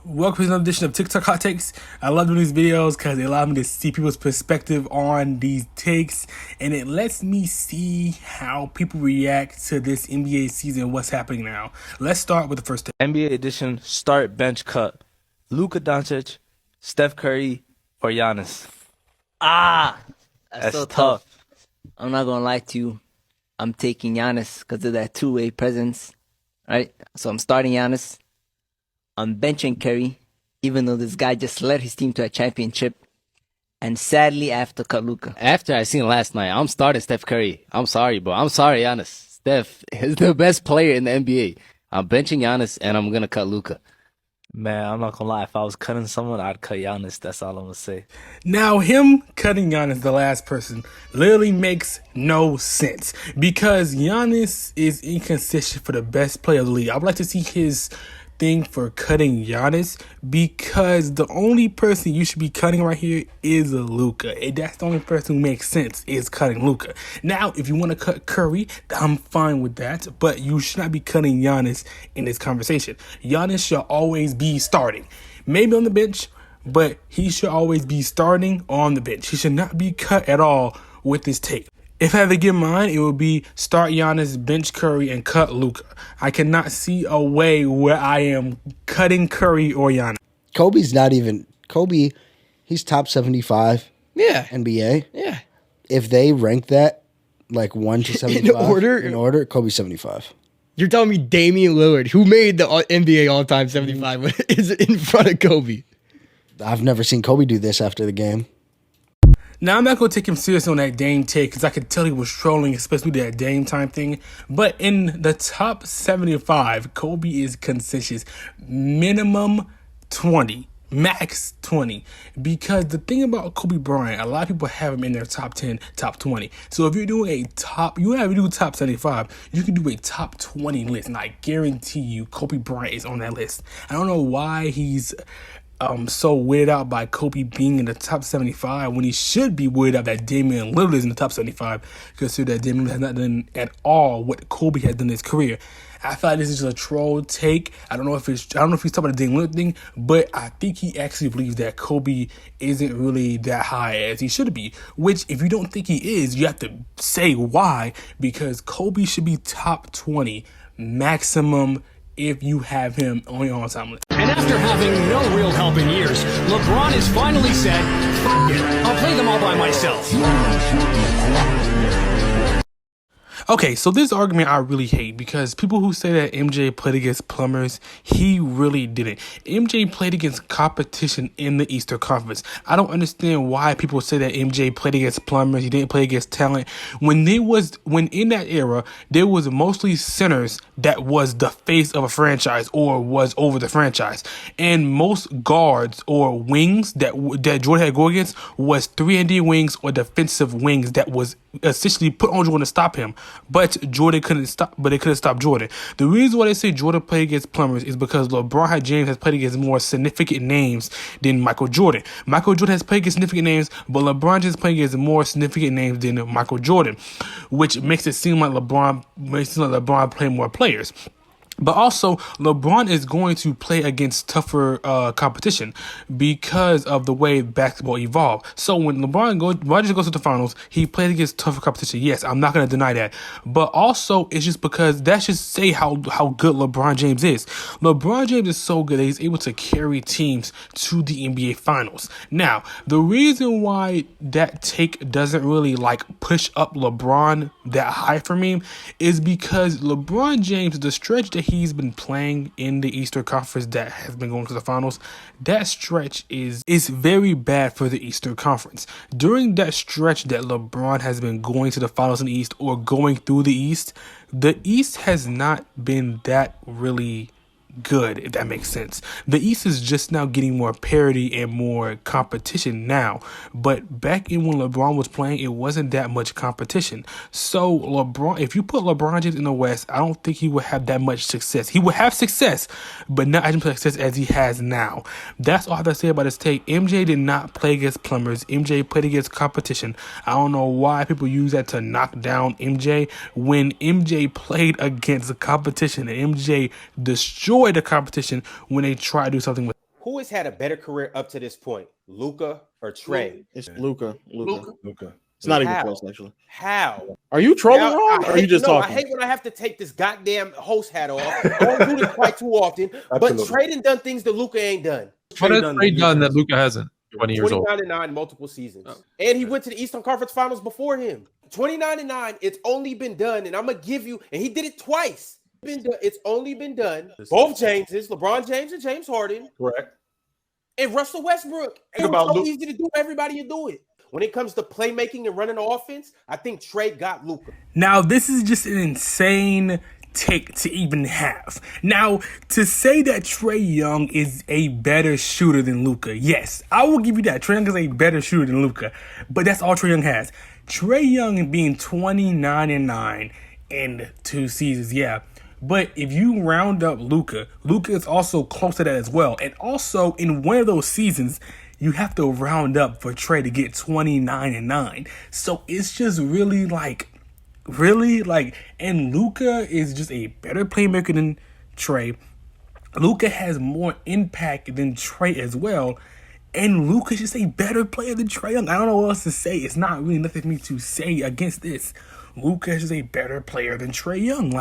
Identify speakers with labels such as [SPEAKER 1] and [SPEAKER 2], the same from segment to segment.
[SPEAKER 1] Welcome to another edition of TikTok Hot Takes. I love doing these videos because they allow me to see people's perspective on these takes, and it lets me see how people react to this NBA season, what's happening now. Let's start with the first take.
[SPEAKER 2] NBA edition start bench cut. Luka Doncic, Steph Curry, or Giannis?
[SPEAKER 3] That's so
[SPEAKER 2] tough.
[SPEAKER 3] I'm not gonna lie to you. I'm taking Giannis because of that two-way presence, right? So I'm starting Giannis. I'm benching Curry, even though this guy just led his team to a championship. And sadly, I have to cut Luka.
[SPEAKER 4] After I seen last night, I'm starting Steph Curry. I'm sorry, bro. I'm sorry, Giannis. Steph is the best player in the NBA. I'm benching Giannis, and I'm gonna cut Luka.
[SPEAKER 2] Man, I'm not gonna lie. If I was cutting someone, I'd cut Giannis. That's all I'm gonna say.
[SPEAKER 1] Now, him cutting Giannis, the last person, literally makes no sense because Giannis is inconsistent for the best player of the league. I would like to see his thing for cutting Giannis because the only person you should be cutting right here is Luka. And that's the only person who makes sense is cutting Luka. Now, if you want to cut Curry, I'm fine with that, but you should not be cutting Giannis in this conversation. Giannis should always be starting. Maybe on the bench, but he should always be starting on the bench. He should not be cut at all with this take. If I had to give mine, it would be start Giannis, bench Curry, and cut Luka. I cannot see a way where I am cutting Curry or Giannis.
[SPEAKER 5] Kobe's not even Kobe. He's top 75
[SPEAKER 4] Yeah,
[SPEAKER 5] NBA.
[SPEAKER 4] yeah.
[SPEAKER 5] If they rank that like 1 to 75
[SPEAKER 4] order?
[SPEAKER 5] in order, Kobe's 75.
[SPEAKER 4] You're telling me Damian Lillard, who made the NBA all-time 75, is in front of Kobe?
[SPEAKER 5] I've never seen Kobe do this after the game.
[SPEAKER 1] Now, I'm not going to take him serious on that Dame take because I could tell he was trolling, especially that Dame time thing. But in the top 75, Kobe is consistent. Minimum 20. Max 20. Because the thing about Kobe Bryant, a lot of people have him in their top 10, top 20. So if you're doing a top, you have to do top 75, you can do a top 20 list. And I guarantee you, Kobe Bryant is on that list. I don't know why he's so weirded out by Kobe being in the top 75 when he should be weirded out that Damian Lillard is in the top 75, consider that Damian Lillard has not done at all what Kobe had done in his career. I feel like this is just a troll take. I don't know if he's talking about the Damian Lillard thing, but I think he actually believes that Kobe isn't really that high as he should be. Which, if you don't think he is, you have to say why, because Kobe should be top 20 maximum if you have him on your all-time list.
[SPEAKER 6] And after having no real help in years, LeBron has finally said, "F it, I'll play them all by myself."
[SPEAKER 1] Okay, so this argument I really hate because people who say that MJ played against plumbers, he really didn't. MJ played against competition in the Eastern Conference. I don't understand why people say that MJ played against plumbers, he didn't play against talent. When in that era, there was mostly centers that was the face of a franchise or was over the franchise. And most guards or wings that Jordan had to go against was 3-and-D wings or defensive wings that was essentially put on Jordan to stop him. But Jordan couldn't stop. But they couldn't stop Jordan. The reason why they say Jordan played against plumbers is because LeBron James has played against more significant names than Michael Jordan. Michael Jordan has played against significant names, but LeBron James played against more significant names than Michael Jordan, which makes it seem like LeBron played more players. But also, LeBron is going to play against tougher competition because of the way basketball evolved. So when LeBron goes to the finals, he plays against tougher competition. Yes, I'm not going to deny that. But also, it's just because that should say how good LeBron James is. LeBron James is so good that he's able to carry teams to the NBA Finals. Now, the reason why that take doesn't really push up LeBron that high for me is because LeBron James, the stretch that he's been playing in the Eastern Conference that has been going to the finals, that stretch is very bad for the Eastern Conference. During that stretch that LeBron has been going to the finals in the East or going through the East has not been that really good, if that makes sense. The East is just now getting more parity and more competition now, but back in when LeBron was playing, it wasn't that much competition. So LeBron, if you put LeBron James in the West, I don't think he would have that much success. He would have success, but not as much success as he has now. That's all I have to say about this take. MJ did not play against plumbers. MJ played against competition. I don't know why people use that to knock down MJ when MJ played against the competition and MJ destroyed the competition when they try to do something with.
[SPEAKER 7] Who has had a better career up to this point, Luka or Trey?
[SPEAKER 8] It's Luka.
[SPEAKER 9] Luka.
[SPEAKER 8] It's not even
[SPEAKER 7] How?
[SPEAKER 8] close, actually.
[SPEAKER 7] How?
[SPEAKER 8] Are you trolling,
[SPEAKER 7] Now,
[SPEAKER 8] Ron, or are you just talking?
[SPEAKER 7] I hate when I have to take this goddamn host hat off. I don't do this quite too often. But Trey done things that Luka ain't done.
[SPEAKER 9] What has Trey done that Luka hasn't? 20 years old.
[SPEAKER 7] 29-9 multiple seasons. And he went to the Eastern Conference Finals before him. 29-9, it's only been done, and I'm going to give you, and he did it twice. It's only been done. Both Jameses, LeBron James and James Harden.
[SPEAKER 9] Correct.
[SPEAKER 7] And Russell Westbrook. It's so easy to do. Everybody you do it. When it comes to playmaking and running the offense, I think Trey got Luka.
[SPEAKER 1] Now, this is just an insane take to even have. Now, to say that Trae Young is a better shooter than Luka, yes, I will give you that. Trae Young is a better shooter than Luka, but that's all Trae Young has. Trae Young being 29-9 in 2 seasons, yeah. But if you round up Luka is also close to that as well. And also, in one of those seasons, you have to round up for Trae to get 29-9. So it's just really, and Luka is just a better playmaker than Trae. Luka has more impact than Trae as well. And Luka's just a better player than Trae Young. I don't know what else to say. It's not really nothing for me to say against this. Luka is just a better player than Trae Young.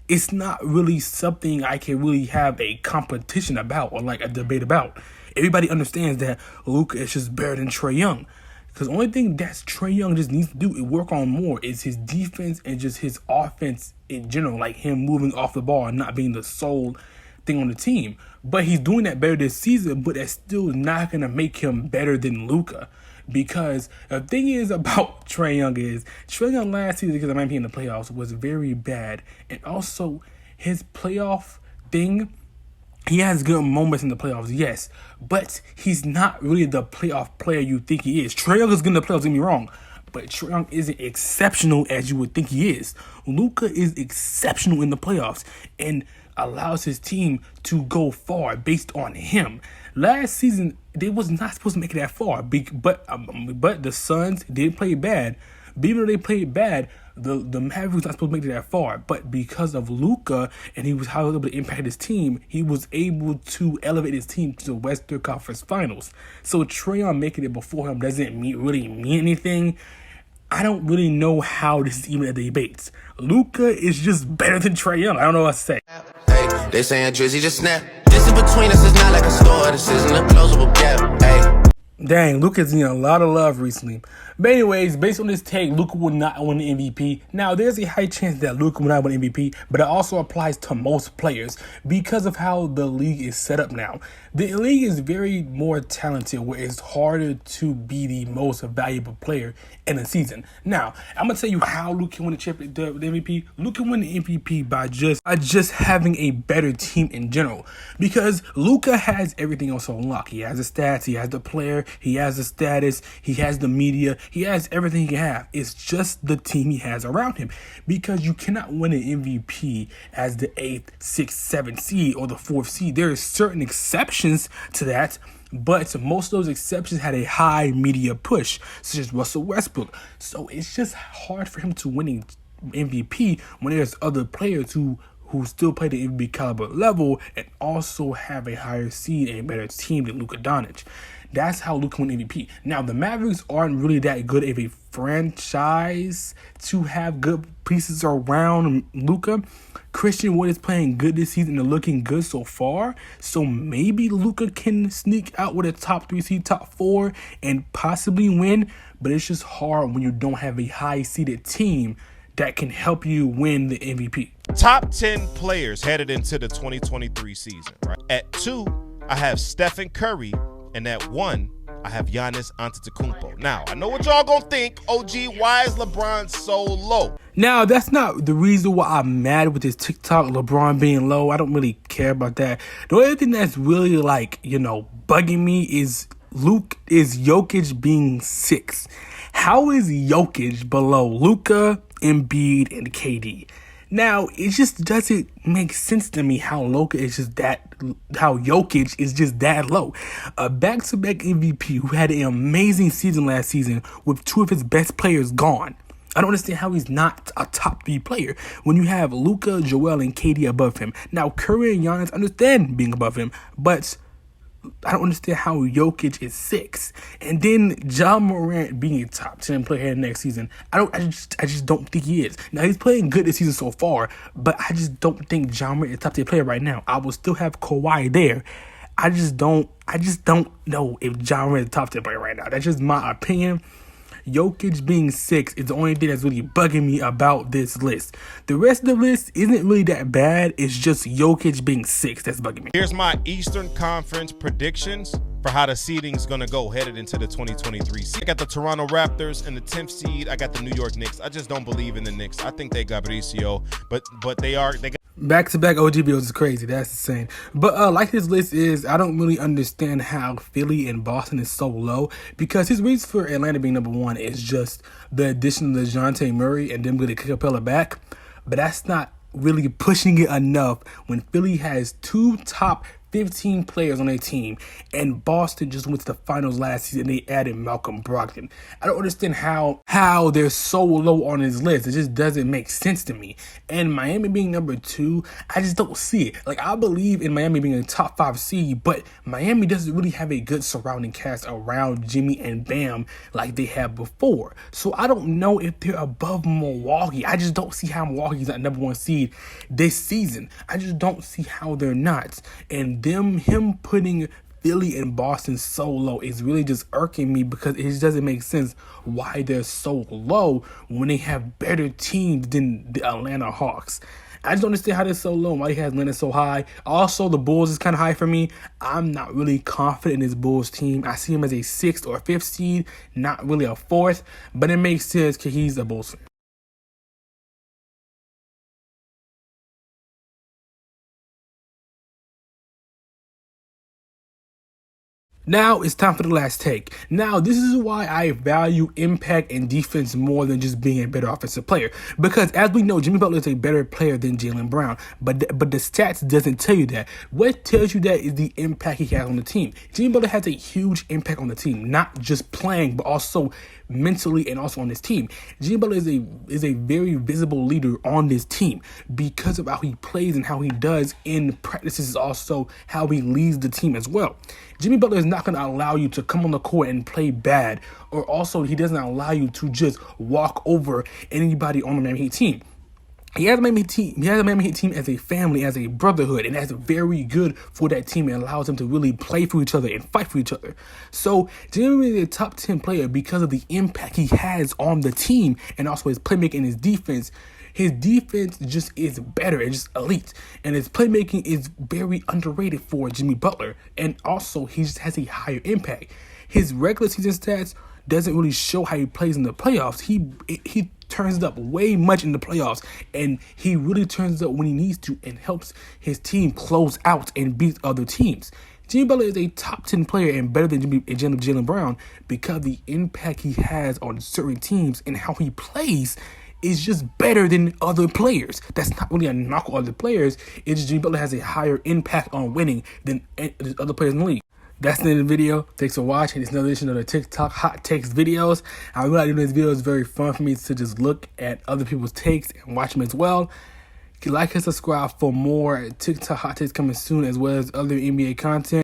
[SPEAKER 1] It's not really something I can really have a competition about or a debate about. Everybody understands that Luka is just better than Trae Young. Because the only thing that Trae Young just needs to do and work on more is his defense and just his offense in general. Like him moving off the ball and not being the sole thing on the team. But he's doing that better this season, but that's still not going to make him better than Luka. Because the thing is about Trae Young is, Trae Young last season, because I might be in the playoffs, was very bad. And also, his playoff thing, he has good moments in the playoffs, yes. But he's not really the playoff player you think he is. Trae Young is good in the playoffs, don't get me wrong. But Trae Young isn't exceptional as you would think he is. Luka is exceptional in the playoffs and allows his team to go far based on him. Last season, they was not supposed to make it that far, but the Suns did play bad. But even though they played bad, the Mavericks not supposed to make it that far. But because of Luka and how he was able to impact his team, he was able to elevate his team to the Western Conference Finals. So Trae Young making it before him doesn't really mean anything. I don't really know how this is even a debate. Luka is just better than Trae Young. I don't know what to say.
[SPEAKER 10] Hey, they saying Drizzy just snap. This in between us is not like a store. This isn't a closable gap. Hey.
[SPEAKER 1] Dang, Luka's getting a lot of love recently. But anyways, based on this take, Luka will not win the MVP. Now, there's a high chance that Luka will not win the MVP, but it also applies to most players because of how the league is set up now. The league is very more talented, where it's harder to be the most valuable player in a season. Now, I'm going to tell you how Luka can win the MVP. Luka can win the MVP by just having a better team in general, because Luka has everything else on lock. He has the stats, he has the player, he has the status, he has the media, he has everything he can have. It's just the team he has around him, because you cannot win an MVP as the 8th, 6th, 7th seed or the 4th seed. There are certain exceptions to that, but most of those exceptions had a high media push, such as Russell Westbrook. So it's just hard for him to win MVP when there's other players who still play the MVP caliber level and also have a higher seed and a better team than Luka Doncic. That's how Luka won MVP. Now, the Mavericks aren't really that good of a franchise to have good pieces around Luka. Christian Wood is playing good this season and looking good so far. So maybe Luka can sneak out with a top 3 seed, top 4, and possibly win. But it's just hard when you don't have a high-seeded team that can help you win the MVP.
[SPEAKER 11] Top 10 players headed into the 2023 season. Right? At 2, I have Stephen Curry. And at 1, I have Giannis Antetokounmpo. Now, I know what y'all gonna think. OG, why is LeBron so low?
[SPEAKER 1] Now, that's not the reason why I'm mad with this TikTok, LeBron being low. I don't really care about that. The only thing that's really bugging me is Jokic being 6. How is Jokic below Luka, Embiid, and KD? Now, it just doesn't make sense to me how Jokic is just that low. A back-to-back MVP who had an amazing season last season with 2 of his best players gone. I don't understand how he's not a top 3 player when you have Luka, Joel, and KD above him. Now, Curry and Giannis understand being above him, but I don't understand how Jokic is 6, and then John Morant being a top 10 player next season. I just don't think he is. Now he's playing good this season so far, but I just don't think John Morant is a top 10 player right now. I will still have Kawhi there. I just don't know if John Morant is a top 10 player right now. That's just my opinion. Jokic being 6 is the only thing that's really bugging me about this list. The rest of the list isn't really that bad. It's just Jokic being 6 that's bugging me.
[SPEAKER 11] Here's my Eastern Conference predictions for how the seeding's going to go headed into the 2023 season. I got the Toronto Raptors in the 10th seed. I got the New York Knicks. I just don't believe in the Knicks. I think they got Mauricio, but they got
[SPEAKER 1] back-to-back OG bills is crazy. That's insane. But like this list is, I don't really understand how Philly and Boston is so low, because his reason for Atlanta being number 1 is just the addition of DeJounte Murray and them getting Capella back. But that's not really pushing it enough when Philly has 2 top 15 players on their team, and Boston just went to the finals last season and they added Malcolm Brogdon. I don't understand how they're so low on his list. It just doesn't make sense to me. And Miami being number 2, I just don't see it. Like, I believe in Miami being a top 5 seed, but Miami doesn't really have a good surrounding cast around Jimmy and Bam like they have before. So I don't know if they're above Milwaukee. I just don't see how Milwaukee's not number 1 seed this season. I just don't see how they're not. And him putting Philly and Boston so low is really just irking me, because it just doesn't make sense why they're so low when they have better teams than the Atlanta Hawks. I just don't understand how they're so low and why he has Atlanta so high. Also, the Bulls is kind of high for me. I'm not really confident in this Bulls team. I see him as a 6th or 5th seed, not really a 4th, but it makes sense because he's a Bulls fan. Now it's time for the last take. Now, this is why I value impact and defense more than just being a better offensive player. Because as we know, Jimmy Butler is a better player than Jaylen Brown. But the stats doesn't tell you that. What tells you that is the impact he has on the team. Jimmy Butler has a huge impact on the team, not just playing, but also mentally and also on this team. Jimmy Butler is a very visible leader on this team because of how he plays and how he does in practices, also how he leads the team as well. Jimmy Butler is not going to allow you to come on the court and play bad, or also he doesn't allow you to just walk over anybody on the Miami Heat team. He has a Miami Heat team as a family, as a brotherhood, and that's very good for that team. It allows them to really play for each other and fight for each other. So Jimmy is a top 10 player because of the impact he has on the team and also his playmaking and his defense. His defense just is better and just elite. And his playmaking is very underrated for Jimmy Butler. And also, he just has a higher impact. His regular season stats doesn't really show how he plays in the playoffs. He turns it up way much in the playoffs, and he really turns it up when he needs to and helps his team close out and beat other teams. Jimmy Butler is a top 10 player and better than Jaylen Brown because of the impact he has on certain teams and how he plays is just better than other players. That's not really a knock on other players. It's just Jimmy Butler has a higher impact on winning than other players in the league. That's the end of the video. Thanks for watching. It's another edition of the TikTok Hot Takes videos. I really like doing this video. It's very fun for me to just look at other people's takes and watch them as well. Like and subscribe for more TikTok Hot Takes coming soon, as well as other NBA content.